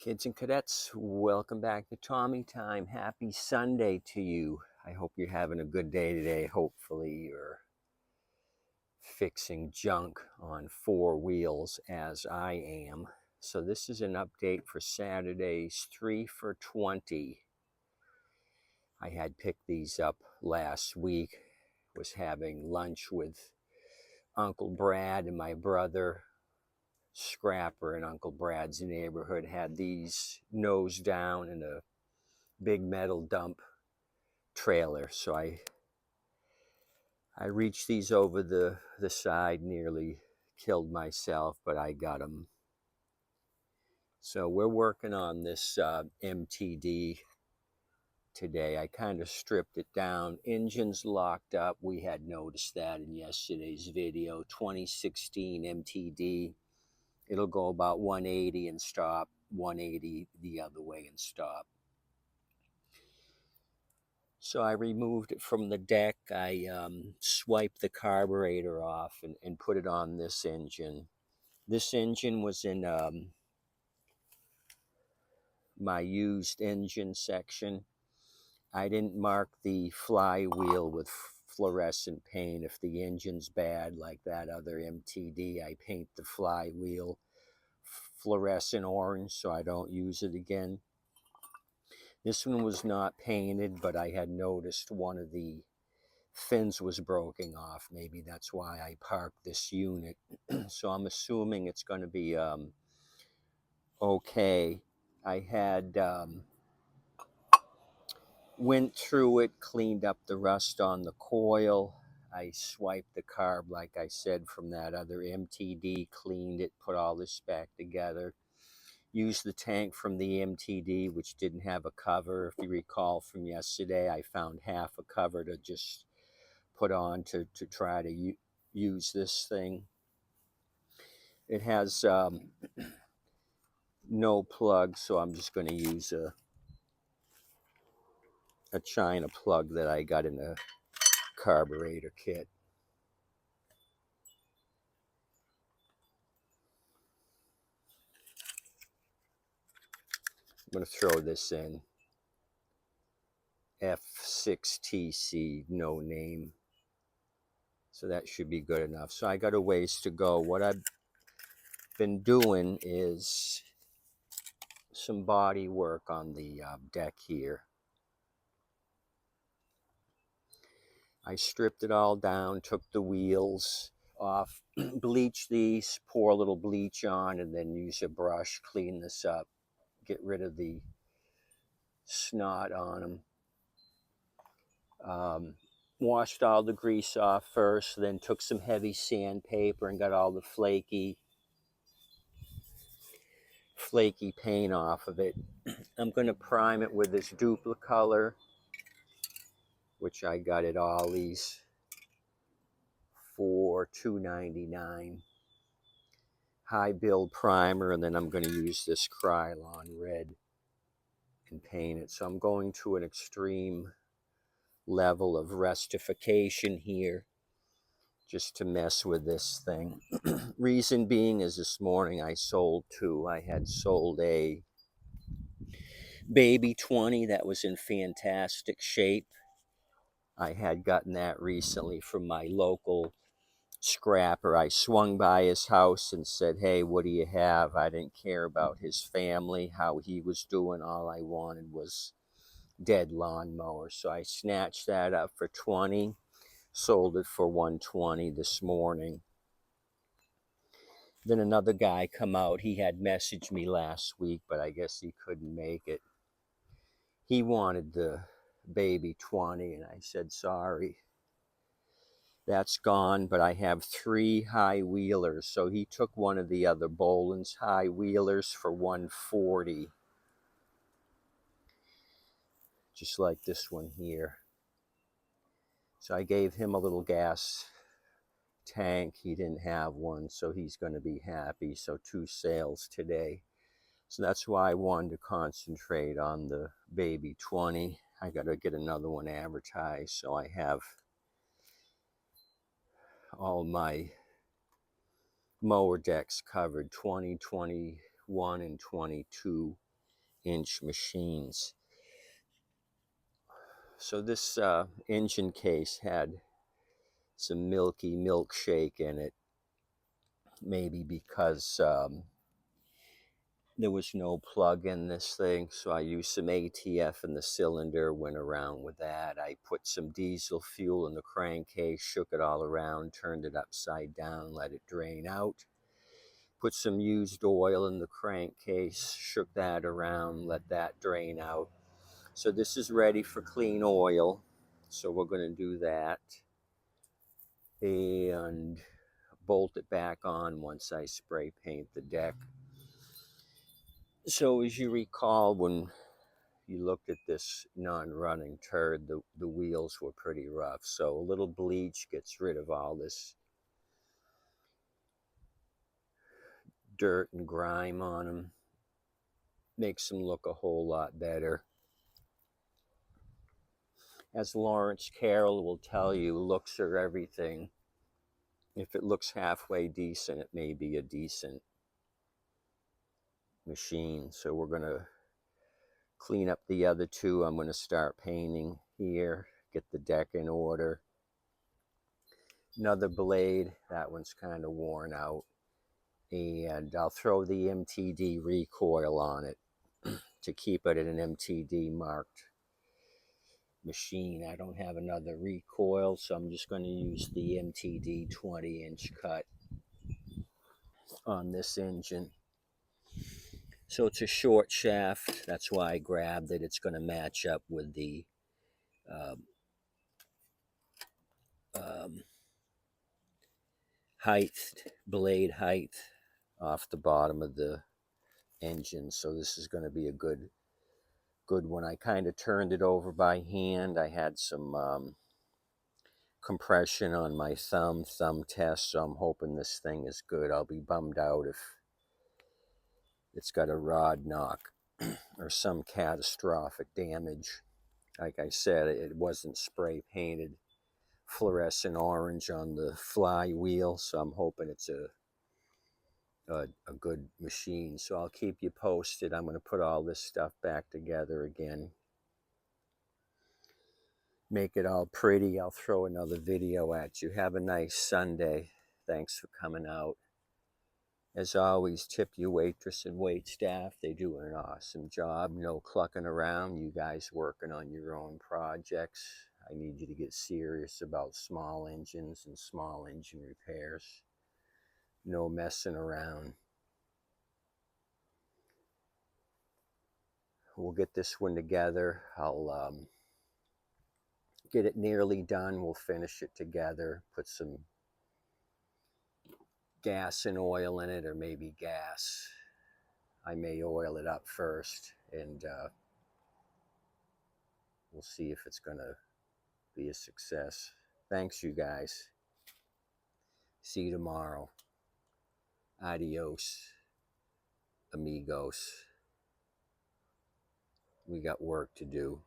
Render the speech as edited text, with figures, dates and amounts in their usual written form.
Kids and cadets, welcome back to Tommy Time. Happy Sunday to you. I hope you're having a good day today. Hopefully you're fixing junk on four wheels as I am. So this is an update for Saturday's 3 for 20. I had picked these up last week. Was having lunch with Uncle Brad and my brother Scrapper in Uncle Brad's neighborhood. Had these nose down in a big metal dump trailer. So I reached these over the side, nearly killed myself, but I got them. So we're working on this MTD today. I kind of stripped it down. Engine's locked up. We had noticed that in yesterday's video. 2016 MTD. It'll go about 180 and stop, 180 the other way and stop. So I removed it from the deck. I swiped the carburetor off and put it on this engine. This engine was in my used engine section. I didn't mark the flywheel with fluorescent paint. If the engine's bad like that other MTD, I paint the flywheel fluorescent orange so I don't use it again. This one was not painted, but I had noticed one of the fins was broken off. Maybe that's why I parked this unit. So I'm assuming it's going to be okay. I had went through it, cleaned up the rust on the coil. I swiped the carb, like I said, from that other MTD, cleaned it, put all this back together. Used the tank from the MTD, which didn't have a cover. If you recall from yesterday, I found half a cover to just put on to try to use this thing. It has no plug, so I'm just going to use a China plug that I got in a carburetor kit. I'm going to throw this in. F6TC, no name. So that should be good enough. So I got a ways to go. What I've been doing is some body work on the deck here. I stripped it all down, took the wheels off, bleached these, pour a little bleach on, and then use a brush, clean this up, get rid of the snot on them. Washed all the grease off first, then took some heavy sandpaper and got all the flaky paint off of it. I'm going to prime it with this Duplicolor, which I got at Ollie's for $2.99. High build primer, and then I'm going to use this Krylon red and paint it. So I'm going to an extreme level of rustification here just to mess with this thing. Reason being is this morning I sold two. I had sold a baby 20 that was in fantastic shape. I had gotten that recently from my local scrapper. I swung by his house and said, hey, what do you have? I didn't care about his family, how he was doing. All I wanted was dead lawnmower. So I snatched that up for 20, sold it for 120 this morning. Then another guy come out. He had messaged me last week, but I guess he couldn't make it. He wanted the baby 20, and I said, sorry. That's gone, but I have 3 high wheelers. So he took one of the other Boland's high wheelers for 140. Just like this one here. So I gave him a little gas tank. He didn't have one, so he's going to be happy. So 2 sales today. So that's why I wanted to concentrate on the baby 20. I got to get another one advertised, so I have all my mower decks covered, 20, 21, and 22. inch machines. So this engine case had some milky milkshake in it, maybe because there was no plug in this thing, so I used some ATF in the cylinder, went around with that. I put some diesel fuel in the crankcase, shook it all around, turned it upside down, let it drain out. Put some used oil in the crankcase, shook that around, let that drain out. So this is ready for clean oil. So we're going to do that and bolt it back on once I spray paint the deck. So as you recall, when you looked at this non-running turd, the wheels were pretty rough. So a little bleach gets rid of all this dirt and grime on them. Makes them look a whole lot better. As Lawrence Carroll will tell you, looks are everything. If it looks halfway decent, it may be a decent machine. So we're going to clean up the other two. I'm going to start painting here, get the deck in order. Another blade, that one's kind of worn out. And I'll throw the MTD recoil on it to keep it at an MTD marked machine. I don't have another recoil, so I'm just going to use the MTD 20-inch cut on this engine. So it's a short shaft, that's why I grabbed it. It's going to match up with the blade height off the bottom of the engine. So this is going to be a good one. I kind of turned it over by hand. I had some compression on my thumb test, so I'm hoping this thing is good. I'll be bummed out if it's got a rod knock or some catastrophic damage. Like I said, it wasn't spray painted fluorescent orange on the flywheel, so I'm hoping it's a good machine. So I'll keep you posted. I'm going to put all this stuff back together again, make it all pretty. I'll throw another video at you. Have a nice Sunday. Thanks for coming out. As always, tip your waitress and wait staff. They do an awesome job. No clucking around. You guys working on your own projects. I need you to get serious about small engines and small engine repairs. No messing around. We'll get this one together. I'll get it nearly done. We'll finish it together. Put some gas and oil in it, or maybe gas. I may oil it up first, and we'll see if it's going to be a success. Thanks, you guys. See you tomorrow. Adios, amigos. We got work to do.